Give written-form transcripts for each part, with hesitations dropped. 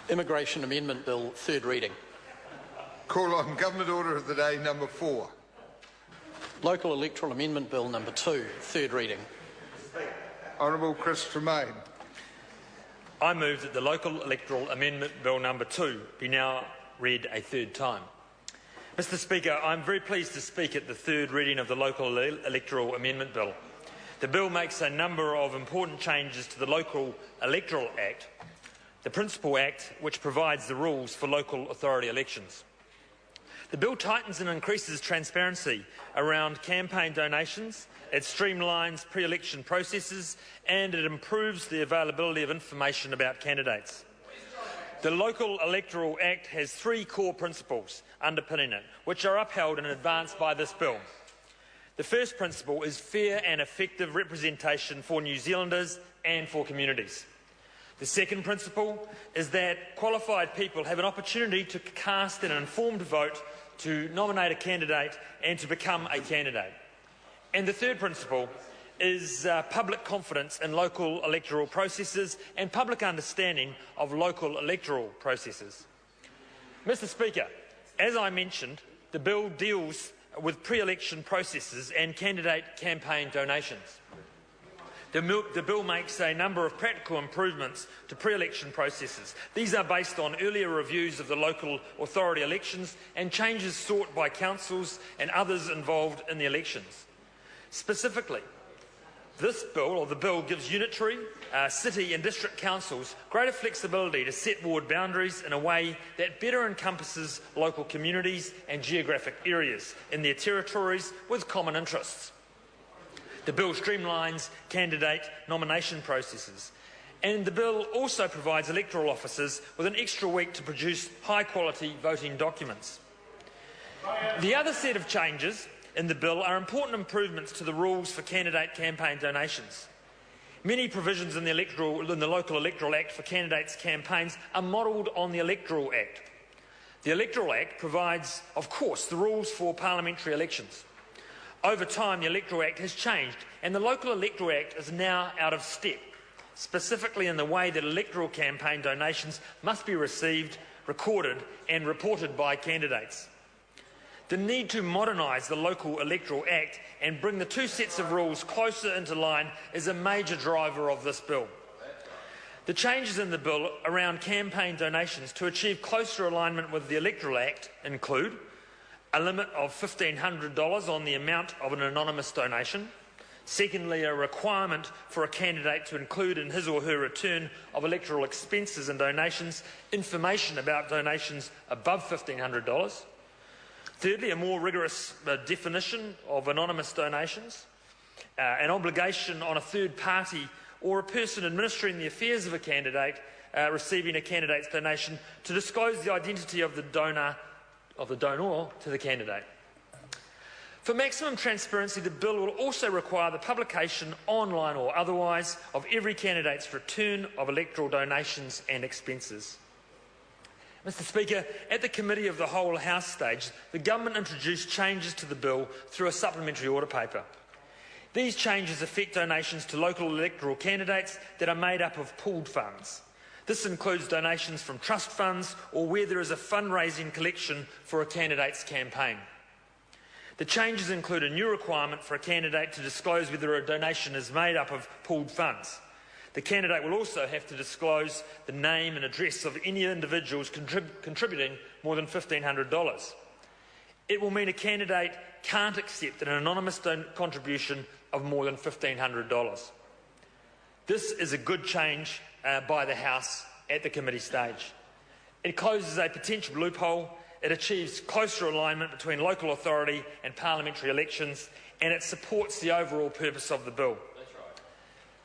Immigration Amendment Bill, third reading. Call on Government Order of the Day number 4. Local Electoral Amendment Bill number 2, third reading. Honourable Chris Tremaine. I move that the Local Electoral Amendment Bill number 2 be now read a third time. Mr Speaker, I am very pleased to speak at the third reading of the Local Electoral Amendment Bill. The bill makes a number of important changes to the Local Electoral Act, the principal act which provides the rules for local authority elections. The bill tightens and increases transparency around campaign donations, it streamlines pre-election processes, and it improves the availability of information about candidates. The Local Electoral Act has 3 core principles underpinning it, which are upheld and advanced by this bill. The first principle is fair and effective representation for New Zealanders and for communities. The second principle is that qualified people have an opportunity to cast an informed vote, to nominate a candidate and to become a candidate. And the third principle is public confidence in local electoral processes and public understanding of local electoral processes. Mr Speaker, as I mentioned, the bill deals with pre-election processes and candidate campaign donations. The bill makes a number of practical improvements to pre-election processes. These are based on earlier reviews of the local authority elections and changes sought by councils and others involved in the elections. Specifically, this bill, or the bill, gives unitary, city and district councils greater flexibility to set ward boundaries in a way that better encompasses local communities and geographic areas in their territories with common interests. The bill streamlines candidate nomination processes, and the bill also provides electoral officers with an extra week to produce high-quality voting documents. The other set of changes in the bill are important improvements to the rules for candidate campaign donations. Many provisions in the Local Electoral Act for candidates' campaigns are modelled on the Electoral Act. The Electoral Act provides, of course, the rules for parliamentary elections. Over time, the Electoral Act has changed, and the Local Electoral Act is now out of step, specifically in the way that electoral campaign donations must be received, recorded and reported by candidates. The need to modernise the Local Electoral Act and bring the 2 sets of rules closer into line is a major driver of this bill. The changes in the bill around campaign donations to achieve closer alignment with the Electoral Act include a limit of $1,500 on the amount of an anonymous donation. Secondly, a requirement for a candidate to include in his or her return of electoral expenses and donations information about donations above $1,500. Thirdly, a more rigorous definition of anonymous donations. An obligation on a third party or a person administering the affairs of a candidate receiving a candidate's donation to disclose the identity of the donor to the candidate. For maximum transparency, the bill will also require the publication, online or otherwise, of every candidate's return of electoral donations and expenses. Mr Speaker, at the Committee of the Whole House stage, the Government introduced changes to the bill through a supplementary order paper. These changes affect donations to local electoral candidates that are made up of pooled funds. This includes donations from trust funds or where there is a fundraising collection for a candidate's campaign. The changes include a new requirement for a candidate to disclose whether a donation is made up of pooled funds. The candidate will also have to disclose the name and address of any individuals contributing more than $1,500. It will mean a candidate can't accept an anonymous contribution of more than $1,500. This is a good change by the House at the committee stage. It closes a potential loophole, it achieves closer alignment between local authority and parliamentary elections, and it supports the overall purpose of the bill.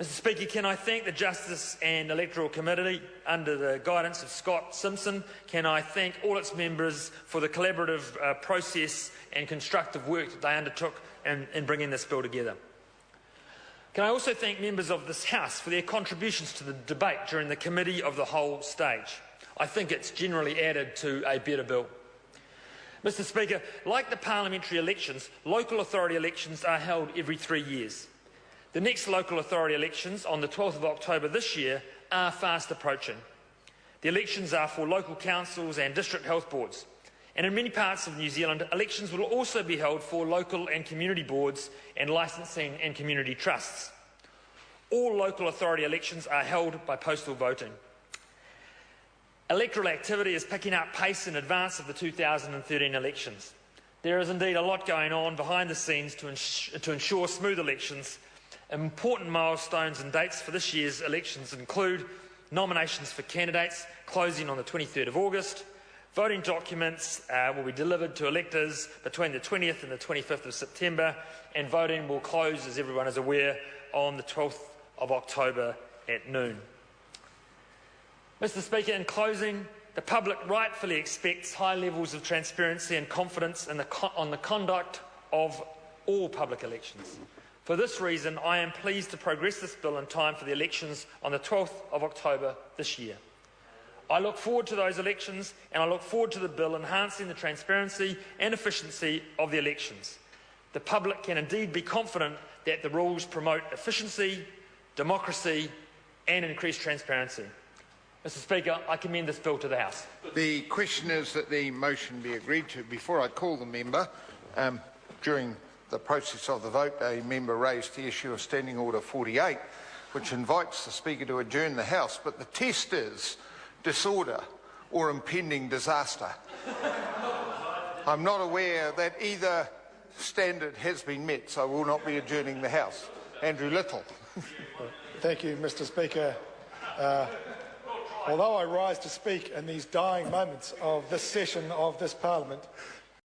Mr Speaker, can I thank the Justice and Electoral Committee under the guidance of Scott Simpson? Can I thank all its members for the collaborative process and constructive work that they undertook in bringing this bill together? Can I also thank members of this House for their contributions to the debate during the Committee of the Whole stage. I think it's generally added to a better bill. Mr Speaker, like the parliamentary elections, local authority elections are held every 3 years. The next local authority elections on the 12th of October this year are fast approaching. The elections are for local councils and district health boards. And in many parts of New Zealand, elections will also be held for local and community boards and licensing and community trusts. All local authority elections are held by postal voting. Electoral activity is picking up pace in advance of the 2013 elections. There is indeed a lot going on behind the scenes to ensure smooth elections. Important milestones and dates for this year's elections include nominations for candidates closing on the 23rd of August. Voting documents will be delivered to electors between the 20th and the 25th of September, and voting will close, as everyone is aware, on the 12th of October at noon. Mr. Speaker, in closing, the public rightfully expects high levels of transparency and confidence on the conduct of all public elections. For this reason, I am pleased to progress this bill in time for the elections on the 12th of October this year. I look forward to those elections, and I look forward to the bill enhancing the transparency and efficiency of the elections. The public can indeed be confident that the rules promote efficiency, democracy and increased transparency. Mr. Speaker, I commend this bill to the House. The question is that the motion be agreed to. Before I call the member, during the process of the vote, a member raised the issue of Standing Order 48, which invites the Speaker to adjourn the House, but the test is disorder or impending disaster. I'm not aware that either standard has been met, so I will not be adjourning the House. Andrew Little. Thank you, Mr. Speaker. Although I rise to speak in these dying moments of this session of this Parliament,